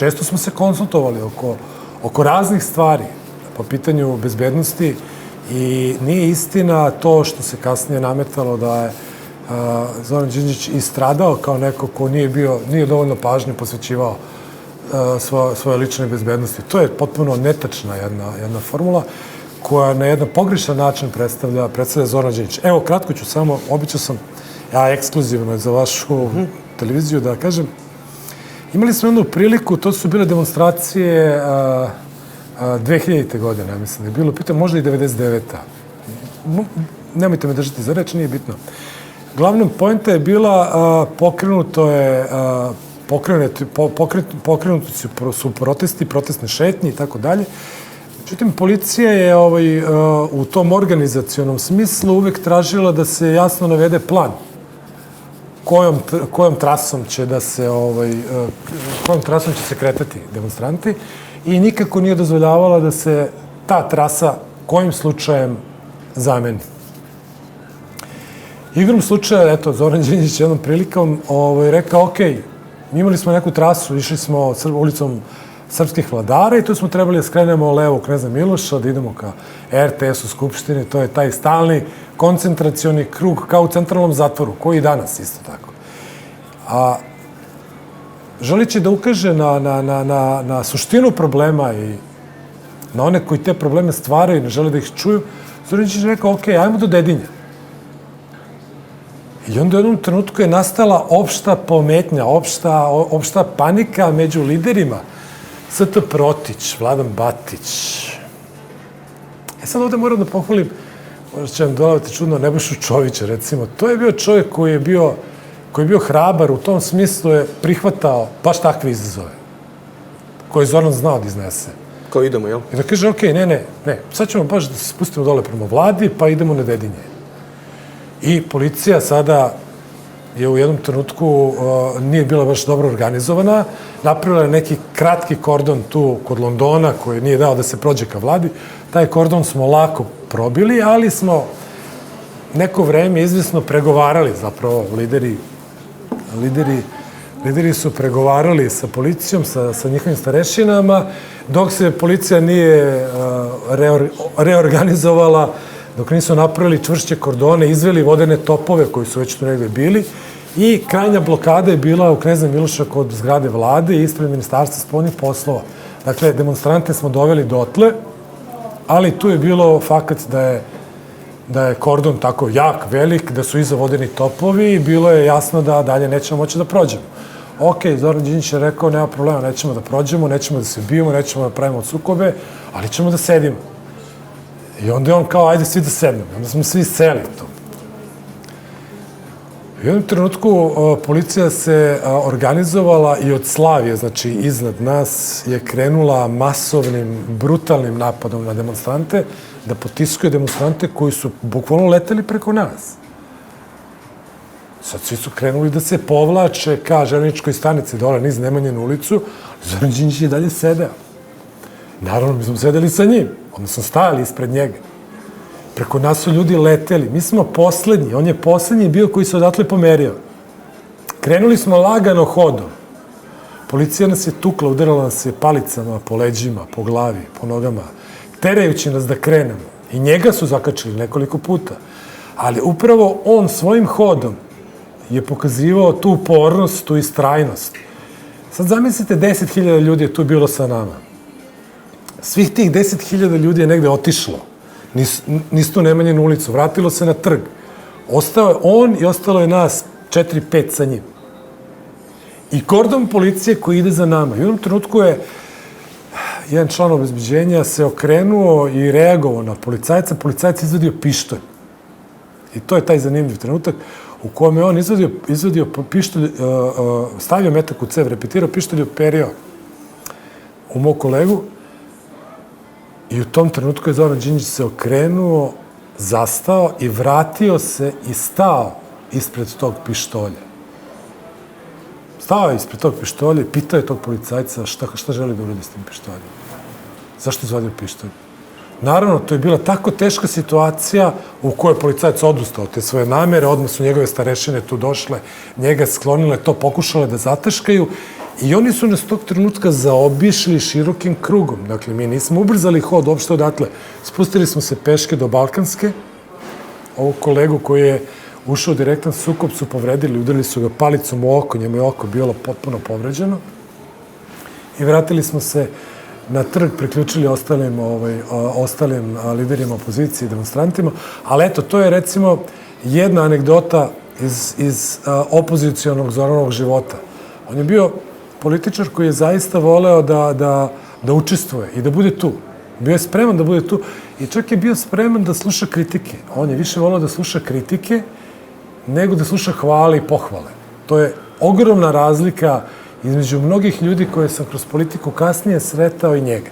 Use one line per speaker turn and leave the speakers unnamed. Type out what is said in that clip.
često smo se konsultovali oko raznih stvari po pitanju bezbednosti i nije istina to što se kasnije nametalo da je Zoran Đinđić istradao kao neko ko nije dovoljno pažnje posvećivao svoje lične bezbednosti. To je potpuno netačna jedna formula koja na jedan pogrešan način predstavlja Zoran Đinđić. Evo, kratko ću samo, običao sam ja ekskluzivno za vašu televiziju da kažem, imali smo jednu priliku, to su bile demonstracije 2000. godine, mislim da je bilo, pitam, možda i 99. Nemojte me držati za reč, nije bitno. Glavnom poenta je bila, pokrenuti su protesti, protestne šetnje i tako dalje. Međutim, policija je u tom organizacionom smislu uvek tražila da se jasno navede plan kojom trasom će se kretati demonstranti i nikako nije dozvoljavala da se ta trasa kojim slučajem zameni. Igrom slučaja, eto, Zoran Đinđić jednom prilikom rekao, ok, imali smo neku trasu, išli smo ulicom srpskih vladara i tu smo trebali da skrenemo levo u Kneza Miloša, da idemo ka RTS u Skupštini, to je taj stalni koncentracioni krug kao u centralnom zatvoru, koji i danas isto tako. A želeći da ukaže na suštinu problema i na one koji te probleme stvaraju i ne žele da ih čuju, Zoran Đinđić rekao, ok, ajmo do Dedinja. I onda u jednom trenutku je nastala opšta pometnja, opšta panika među liderima. St. Protić, Vladan Batić. Sad ovde moram da pohvalim, možda će vam dolavati čudno, Nebojšu Čovića, recimo. To je bio čovjek koji je bio hrabar, u tom smislu je prihvatao baš takve izazove, koje je Zoran znao da iznese.
Kao idemo, jel?
I da kaže, ok, ne, sad ćemo baš da se spustimo dole prema vladi, pa idemo na Dedinje. I policija sada je u jednom trenutku nije bila baš dobro organizovana, napravila je neki kratki kordon tu kod Londona koji nije dao da se prođe ka vladi. Taj kordon smo lako probili, ali smo neko vreme izvesno pregovarali, zapravo lideri su pregovarali sa policijom, sa njihovim starešinama, dok se policija nije reorganizovala, dok nisu napravili čvršće kordone, izveli vodene topove koji su već tu negde bili i krajnja blokada je bila u Kneza Miloša kod zgrade vlade i ispred Ministarstva spoljnih poslova. Dakle, demonstrante smo doveli dotle, ali tu je bilo fakat da je kordon tako jak, velik, da su iza vodeni topovi i bilo je jasno da dalje nećemo moći da prođemo. Ok, Zoran Đinđić je rekao, nema problema, nećemo da prođemo, nećemo da se bijemo, nećemo da pravimo sukobe, ali ćemo da sedimo. I onda je on kao, ajde svi da sednemo. Onda smo svi seli to. U jednom trenutku policija se organizovala i od Slavije, znači iznad nas, je krenula masovnim, brutalnim napadom na demonstrante, da potiskuje demonstrante koji su bukvalno leteli preko nas. Sad svi su krenuli da se povlače ka železničkoj stanici dole niz Nemanjinu ulicu, Zoran Đinđić je dalje sedeo. Naravno, mi smo sedeli sa njim, odnosno stajali ispred njega. Preko nas su ljudi leteli, mi smo poslednji, on je poslednji bio koji se odatle pomerio. Krenuli smo lagano hodom. Policija nas je tukla, udarala nas je palicama po leđima, po glavi, po nogama, terajući nas da krenemo. I njega su zakačili nekoliko puta. Ali upravo on svojim hodom je pokazivao tu upornost, tu istrajnost. Sad zamislite, 10.000 ljudi je tu bilo sa nama. Svih tih 10.000 ljudi je negde otišlo. Nisu tu Nemanjinu ulicu, vratilo se na trg. Ostao je on i ostalo je nas 4-5 sa njim. I kordon policije koji ide za nama. I u jednom trenutku je jedan član obezbeđenja se okrenuo i reagovao na policajca. Policajac izvadio pištolj. I to je taj zanimljiv trenutak u kojem je on izvadio pištolj, stavio metak u cev, repetirao pištolj i uperio u mog kolegu. I u tom trenutku je Zoran Đinđić se okrenuo, zastao i vratio se i stao ispred tog pištolja. Stao je ispred tog pištolja i pitao je tog policajca šta želi da uradi s tim pištoljem. Zašto je izvadio pištolj? Naravno, to je bila tako teška situacija u kojoj je policajac odustao te svoje namere, odmah su njegove starešine tu došle, njega sklonile, to pokušale da zataškaju I oni su nas tog trenutka zaobišli širokim krugom. Dakle, mi nismo ubrzali hod uopšte odatle. Spustili smo se peške do Balkanske. Ovog kolegu koji je ušao u direktan sukob su povredili, udarili su ga palicom u oko, njemu je oko bilo potpuno povređeno. I vratili smo se na trg, priključili ostalim liderima opozicije i demonstrantima. Ali eto, to je recimo jedna anegdota iz opozicionog Zoranovog života. On je bio političar koji je zaista voleo da učestvuje i da bude tu. Bio je spreman da bude tu i čak je bio spreman da sluša kritike. On je više voleo da sluša kritike nego da sluša hvale i pohvale. To je ogromna razlika između mnogih ljudi koje sam kroz politiku kasnije sretao i njega.